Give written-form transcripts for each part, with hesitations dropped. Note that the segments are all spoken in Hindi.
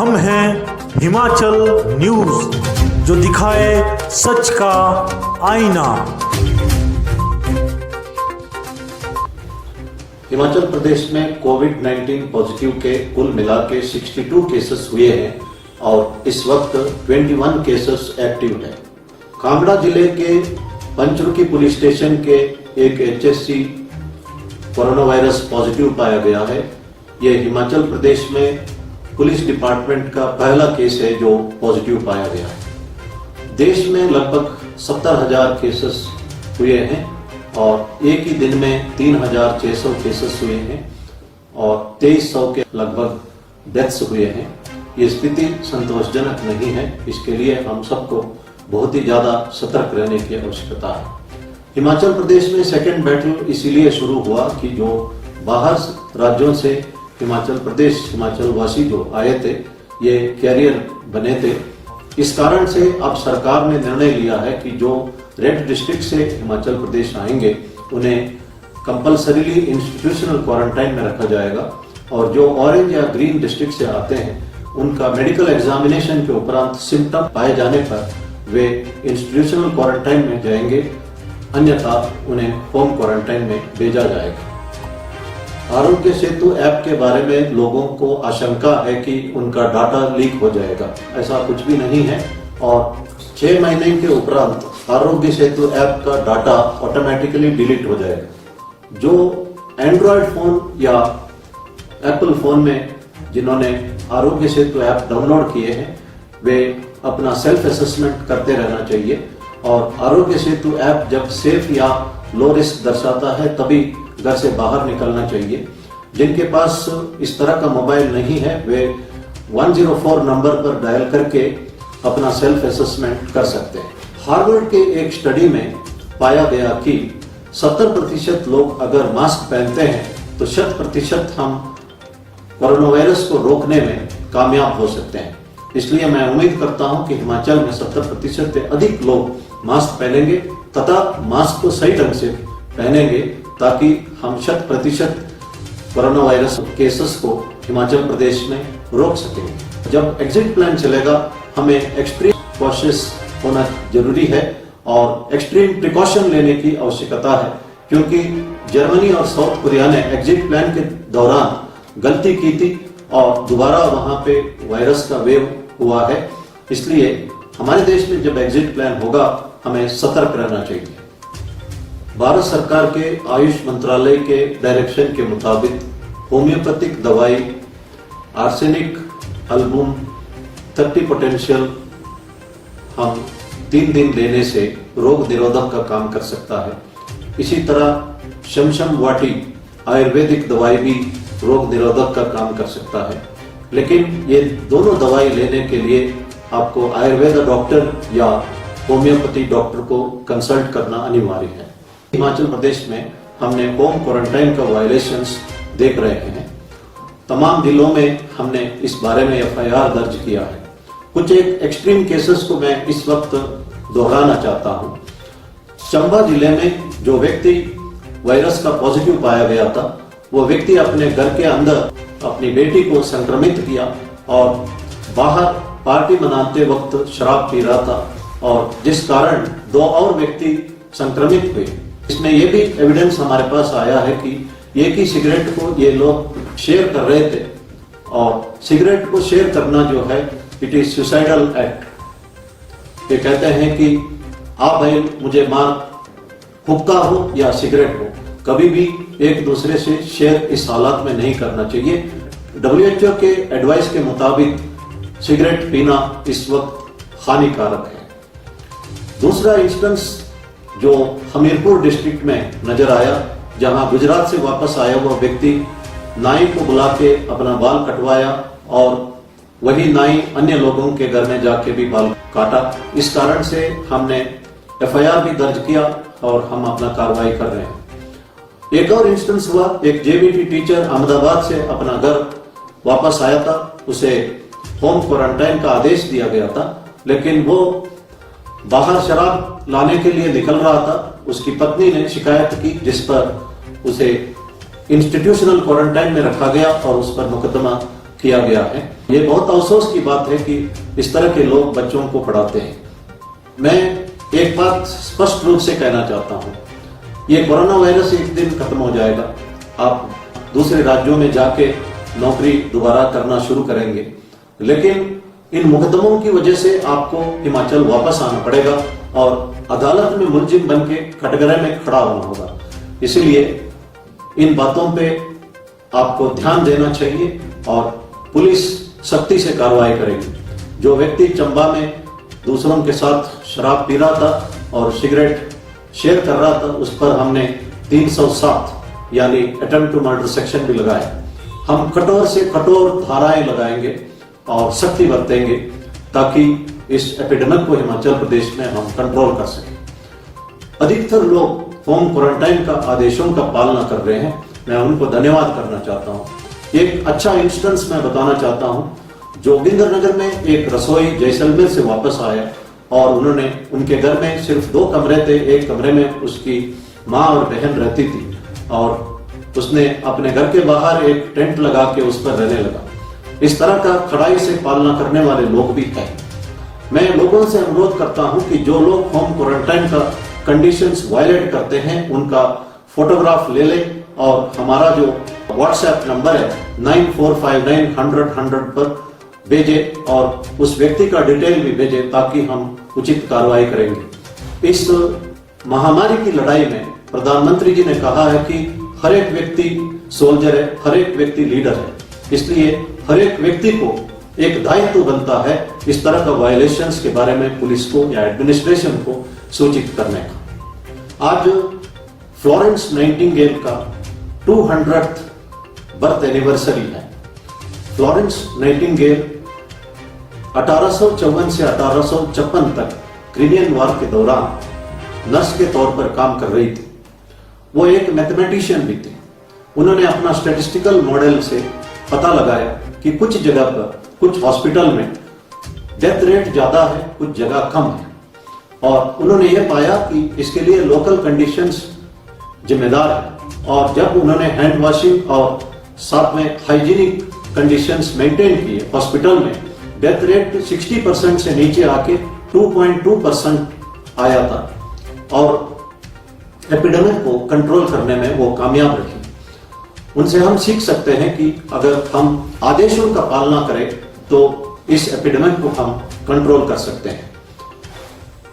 हम हैं हिमाचल न्यूज, जो दिखाए सच का आईना। हिमाचल प्रदेश में कोविड-19 पॉजिटिव के कुल मिला के 62 केसेस हुए हैं और इस वक्त 21 केसेस एक्टिव हैं। कांगड़ा जिले के पंचरुखी पुलिस स्टेशन के एक एचएससी कोरोना वायरस पॉजिटिव पाया गया है। ये हिमाचल प्रदेश में पुलिस डिपार्टमेंट का पहला केस है जो पॉजिटिव पाया गया है। देश में लगभग 70,000 केसेस हुए हैं और एक ही दिन में 3,600 केसेस हुए हैं और 2,300 के लगभग डेथ्स हुए हैं। ये स्थिति संतोषजनक नहीं है। इसके लिए हम सबको बहुत ही ज्यादा सतर्क रहने की आवश्यकता है। हिमाचल प्रदेश में सेकेंड बैटल इसीलिए शुरू हुआ कि जो बाहर राज्यों से हिमाचल प्रदेश, हिमाचल वासी जो आए थे, ये कैरियर बने थे। इस कारण से अब सरकार ने निर्णय लिया है कि जो रेड डिस्ट्रिक्ट से हिमाचल प्रदेश आएंगे उन्हें कंपल्सरीली इंस्टीट्यूशनल क्वारंटाइन में रखा जाएगा और जो ऑरेंज या ग्रीन डिस्ट्रिक्ट से आते हैं उनका मेडिकल एग्जामिनेशन के उपरांत सिम्टम पाए जाने पर वे इंस्टीट्यूशनल क्वारंटाइन में जाएंगे, अन्यथा उन्हें होम क्वारंटाइन में भेजा जाएगा। आरोग्य सेतु ऐप के बारे में लोगों को आशंका है कि उनका डाटा लीक हो जाएगा। ऐसा कुछ भी नहीं है और 6 महीने के उपरांत आरोग्य सेतु ऐप का डाटा ऑटोमेटिकली डिलीट हो जाएगा। जो एंड्रॉयड फोन या एप्पल फोन में जिन्होंने आरोग्य सेतु ऐप डाउनलोड किए हैं वे अपना सेल्फ असेसमेंट करते रहना चाहिए और आरोग्य सेतु ऐप जब सेफ या लो रिस्क दर्शाता है तभी घर से बाहर निकलना चाहिए। जिनके पास इस तरह का मोबाइल नहीं है वे 104 नंबर पर डायल करके अपना सेल्फ असेसमेंट कर सकते हैं। हार्वर्ड के एक स्टडी में पाया गया कि 70% लोग अगर मास्क पहनते हैं तो 100% हम कोरोना वायरस को रोकने में कामयाब हो सकते हैं। इसलिए मैं उम्मीद करता हूं कि हिमाचल में 70% से अधिक लोग मास्क पहनेंगे तथा मास्क को सही ढंग से पहनेंगे ताकि हम 100% कोरोना वायरस केसेस को हिमाचल प्रदेश में रोक सकेंगे। जब एग्जिट प्लान चलेगा हमें एक्सट्रीम कॉशियस होना जरूरी है और एक्सट्रीम प्रिकॉशन लेने की आवश्यकता है, क्योंकि जर्मनी और साउथ कोरिया ने एग्जिट प्लान के दौरान गलती की थी और दोबारा वहां पे वायरस का वेव हुआ है। इसलिए हमारे देश में जब एग्जिट प्लान होगा हमें सतर्क रहना चाहिए। भारत सरकार के आयुष मंत्रालय के डायरेक्शन के मुताबिक होम्योपैथिक दवाई आर्सेनिक एल्बुम 30 पोटेंशियल हम 3 दिन लेने से रोग निरोधक का काम कर सकता है। इसी तरह शमशम वाटी आयुर्वेदिक दवाई भी रोग निरोधक का काम कर सकता है, लेकिन ये दोनों दवाई लेने के लिए आपको आयुर्वेद डॉक्टर या होम्योपैथी डॉक्टर को कंसल्ट करना अनिवार्य है। हिमाचल प्रदेश में हमने होम क्वारंटाइन का वायलेशंस देख रहे हैं। तमाम जिलों में हमने इस बारे में एफआईआर दर्ज किया है। कुछ एक एक्सट्रीम केसेस को मैं इस वक्त दोहराना चाहता हूं। चंबा जिले में जो व्यक्ति वायरस का पॉजिटिव पाया गया था वो व्यक्ति अपने घर के अंदर अपनी बेटी को संक्रमित किया और बाहर पार्टी मनाते वक्त शराब पी रहा था और जिस कारण 2 और व्यक्ति संक्रमित हुए। इसमें यह भी एविडेंस हमारे पास आया है कि एक ही सिगरेट को ये लोग शेयर कर रहे थे और सिगरेट को शेयर करना जो है इट इज सुसाइडल एक्ट। ये कहते हैं कि आप भाई मुझे मार, हुक्का हो या सिगरेट हो, कभी भी एक दूसरे से शेयर इस हालात में नहीं करना चाहिए। WHO के एडवाइस के मुताबिक सिगरेट पीना इस वक्त हानिकारक है। दूसरा इंस्टेंस जो हमीरपुर डिस्ट्रिक्ट में नजर आया, जहां गुजरात से वापस आया हुआ व्यक्ति नाई को बुला के अपना बाल कटवाया और वही नाई अन्य लोगों के घर में जाके भी बाल काटा। इस कारण से हमने एफआईआर भी दर्ज किया और हम अपना कार्रवाई कर रहे हैं। एक और इंस्टेंस हुआ, एक जेबीटी टीचर अहमदाबाद से अपना घर वापस आया था, उसे होम क्वारंटाइन का आदेश दिया गया था, लेकिन वो बाहर शराब लाने के लिए निकल रहा था। उसकी पत्नी ने शिकायत की जिस पर उसे इंस्टीट्यूशनल क्वारंटाइन में रखा गया और उस पर मुकदमा किया गया है। ये बहुत अफसोस की बात है कि इस तरह के लोग बच्चों को पढ़ाते हैं। मैं एक बात स्पष्ट रूप से कहना चाहता हूं, ये कोरोना वायरस एक दिन खत्म हो जाएगा, आप दूसरे राज्यों में जाके नौकरी दोबारा करना शुरू करेंगे, लेकिन इन मुकदमों की वजह से आपको हिमाचल वापस आना पड़ेगा और अदालत में मुलजिम बन के कटघरे में खड़ा होना होगा। इसीलिए इन बातों पे आपको ध्यान देना चाहिए और पुलिस सख्ती से कार्रवाई करेगी। जो व्यक्ति चंबा में दूसरों के साथ शराब पी रहा था और सिगरेट शेयर कर रहा था, उस पर हमने 307 यानी अटेम्प्ट टू मर्डर सेक्शन भी लगाया। हम कठोर से कठोर धाराएं लगाएंगे और सख्ती बरतेंगे ताकि इस एपिडेमिक को हिमाचल प्रदेश में हम कंट्रोल कर सकें। अधिकतर लोग होम क्वारंटाइन का आदेशों का पालना कर रहे हैं, मैं उनको धन्यवाद करना चाहता हूं। एक अच्छा इंस्टेंस मैं बताना चाहता हूं, जोगिंद्रनगर में एक रसोई जैसलमेर से वापस आया और उन्होंने उनके घर में सिर्फ 2 कमरे थे, एक कमरे में उसकी माँ और बहन रहती थी और उसने अपने घर के बाहर एक टेंट लगा के उस पर रहने लगा। इस तरह का कड़ाई से पालना करने वाले लोग भी हैं। मैं लोगों से अनुरोध करता हूं कि जो लोग होम क्वारंटाइन का कंडीशंस वायलेट करते हैं उनका फोटोग्राफ ले लें और हमारा जो व्हाट्सएप नंबर है 9459 100 पर भेजे और उस व्यक्ति का डिटेल भी भेजे ताकि हम उचित कार्रवाई करेंगे। इस महामारी की लड़ाई में प्रधानमंत्री जी ने कहा है कि हर एक व्यक्ति सोल्जर है, हर एक व्यक्ति लीडर है, इसलिए हर एक व्यक्ति को एक दायित्व बनता है इस तरह का वायलेशंस के बारे में पुलिस को या एडमिनिस्ट्रेशन को सूचित करने का। आज फ्लोरेंस नाइटिंगेल का 200th बर्थ एनिवर्सरी है। फ्लोरेंस नाइटिंगेल 1854 से 1856 तक क्रिमियन वॉर के दौरान नर्स के तौर पर काम कर रही थी। वो एक मैथमेटिशियन भी थी। उन्होंने अपना स्टैटिस्टिकल मॉडल से पता लगाया कि कुछ जगह पर, कुछ हॉस्पिटल में डेथ रेट ज्यादा है, कुछ जगह कम है और उन्होंने ये पाया कि इसके लिए लोकल कंडीशंस जिम्मेदार है। और जब उन्होंने हैंड वॉशिंग और साथ में हाइजीनिक कंडीशंस मेंटेन किए, हॉस्पिटल में डेथ रेट 60% से नीचे आके 2.2% आया था और एपिडेमिक को कंट्रोल करने में वो कामयाब रही। उनसे हम सीख सकते हैं कि अगर हम आदेशों का पालना करें तो इस एपिडेमिक को हम कंट्रोल कर सकते हैं।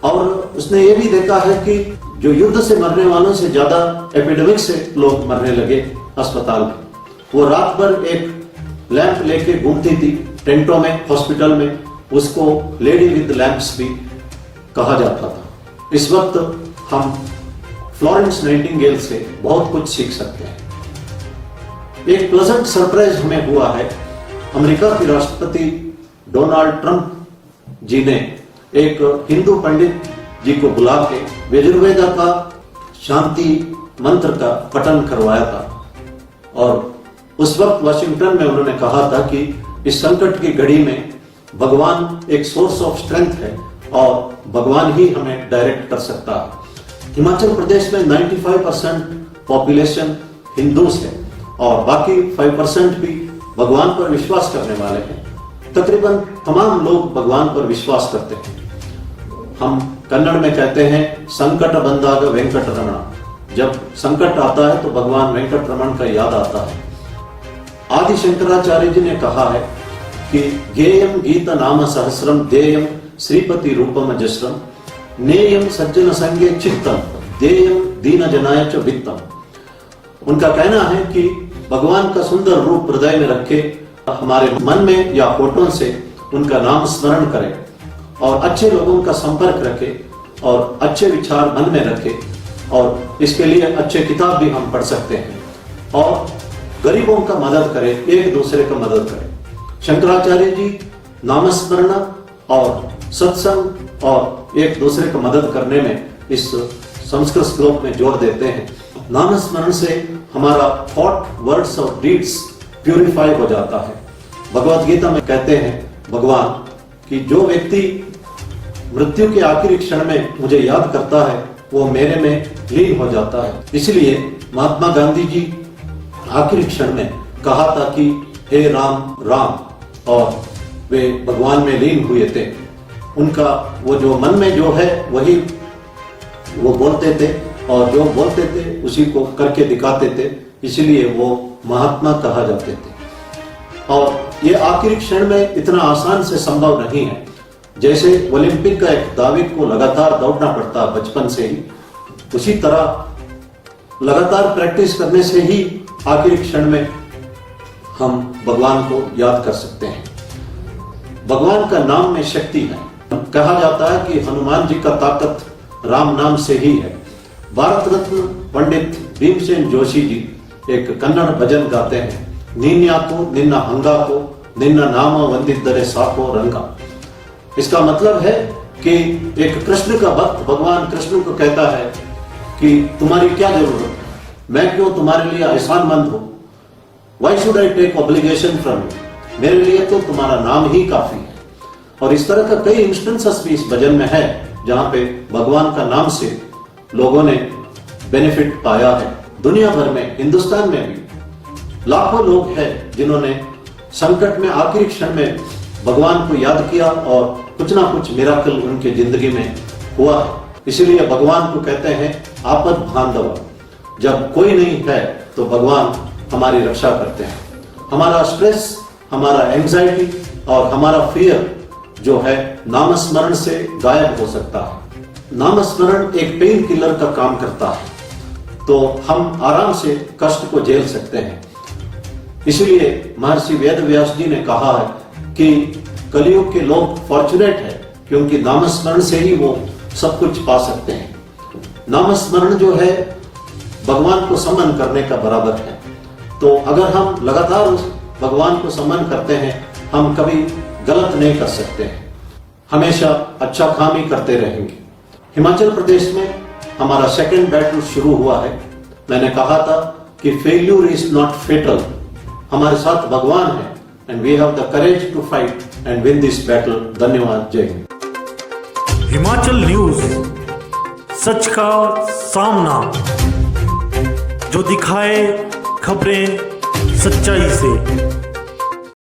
और उसने ये भी देखा है कि जो युद्ध से मरने वालों से ज्यादा एपिडेमिक से लोग मरने लगे अस्पताल में। वो रात भर एक लैंप लेके घूमती थी टेंटों में, हॉस्पिटल में, उसको लेडी विद लैंप्स भी कहा जाता था। इस वक्त हम फ्लोरेंस नाइटिंगेल से बहुत कुछ सीख सकते हैं। एक प्लेजेंट सरप्राइज हमें हुआ है। अमेरिका के राष्ट्रपति डोनाल्ड ट्रंप जी ने एक हिंदू पंडित जी को बुला के यजुर्वेदा का शांति मंत्र का पठन करवाया था और उस वक्त वाशिंगटन में उन्होंने कहा था कि इस संकट की घड़ी में भगवान एक सोर्स ऑफ स्ट्रेंथ है और भगवान ही हमें डायरेक्ट कर सकता है। हिमाचल प्रदेश में 95% पॉपुलेशन हिंदूज है और बाकी 5% भी भगवान पर विश्वास करने वाले हैं। तकरीबन तमाम लोग भगवान पर विश्वास करते हैं। हम कन्नड़ में कहते हैं संकट बंदाग वेंकट रमण। जब संकट आता है तो भगवान वेंकट रमण का याद आता है। आदि शंकराचार्य जी ने कहा है कि गेयम गीत नाम सहस्रम देयम श्रीपति रूपम जस्रम नेयम सज्जन संगे चित्तम देयम दीन जनाय च वित्तम। उनका कहना है कि भगवान का सुंदर रूप हृदय में रखे, हमारे मन में या फोटो से उनका नाम स्मरण करें और अच्छे लोगों का संपर्क रखे और अच्छे विचार मन में रखे और इसके लिए अच्छे किताब भी हम पढ़ सकते हैं और गरीबों का मदद करें, एक दूसरे का मदद करें। शंकराचार्य जी नामस्मरण और सत्संग और एक दूसरे को मदद करने में इस संस्कृत श्लोक में जोर देते हैं। नामस्मरण से हमारा थॉट, वर्ड्स और डीड्स प्यूरिफाई हो जाता है। भगवत गीता में कहते हैं भगवान कि जो व्यक्ति मृत्यु के आखिरी क्षण में मुझे याद करता है वो मेरे में लीन हो जाता है। इसलिए महात्मा गांधी जी आखिरी क्षण में कहा था कि हे राम राम और वे भगवान में लीन हुए थे। उनका वो जो मन में जो है वही वो बोलते थे और जो बोलते थे उसी को करके दिखाते थे, इसलिए वो महात्मा कहा जाते थे। और ये आखिरी क्षण में इतना आसान से संभव नहीं है। जैसे ओलंपिक का एक दाविक को लगातार दौड़ना पड़ता बचपन से ही, उसी तरह लगातार प्रैक्टिस करने से ही आखिरी क्षण में हम भगवान को याद कर सकते हैं। भगवान का नाम में शक्ति है। कहा जाता है कि हनुमान जी का ताकत राम नाम से ही है। भारत रत्न पंडित भीमसेन जोशी जी एक कन्नड़ भजन गाते हैं, नीन्याको निन्ना हंगाको निन्ना नाम वंदितरे साको रंगा। इसका मतलब है कि एक कृष्ण का भक्त भगवान कृष्ण को कहता है कि तुम्हारी क्या जरूरत है, मैं क्यों तुम्हारे लिए एहसानमंद हूं, why should I take obligation from you, मेरे लिए तो तुम्हारा नाम ही काफी है। और इस तरह का कई इंस्टेंसेस भी इस भजन में है जहां पे भगवान का नाम से लोगों ने बेनिफिट पाया है। दुनिया भर में, हिंदुस्तान में भी लाखों लोग हैं जिन्होंने संकट में आखिरी क्षण में भगवान को याद किया और कुछ ना कुछ मिराकल उनके जिंदगी में हुआ है। इसलिए भगवान को कहते हैं आपद बांधव। जब कोई नहीं है तो भगवान हमारी रक्षा करते हैं। हमारा स्ट्रेस, हमारा एंजाइटी और हमारा फियर जो है नामस्मरण से गायब हो सकता है। नामस्मरण एक पेन किलर का काम करता है, तो हम आराम से कष्ट को झेल सकते हैं। इसलिए महर्षि वेदव्यास जी ने कहा है कि कलयुग के लोग फॉर्चुनेट है क्योंकि नामस्मरण से ही वो सब कुछ पा सकते हैं। नामस्मरण जो है भगवान को सम्मान करने का बराबर है। तो अगर हम लगातार उस भगवान को सम्मान करते हैं, हम कभी गलत नहीं कर सकते हैं, हमेशा अच्छा काम ही करते रहेंगे। हिमाचल प्रदेश में हमारा सेकंड बैटल शुरू हुआ है। मैंने कहा था कि फेल्यूर इज नॉट फेटल। हमारे साथ भगवान है and we have the courage to fight and win this battle. धन्यवाद। जय हिंद। हिमाचल न्यूज, सच का सामना, जो दिखाए खबरें सच्चाई से।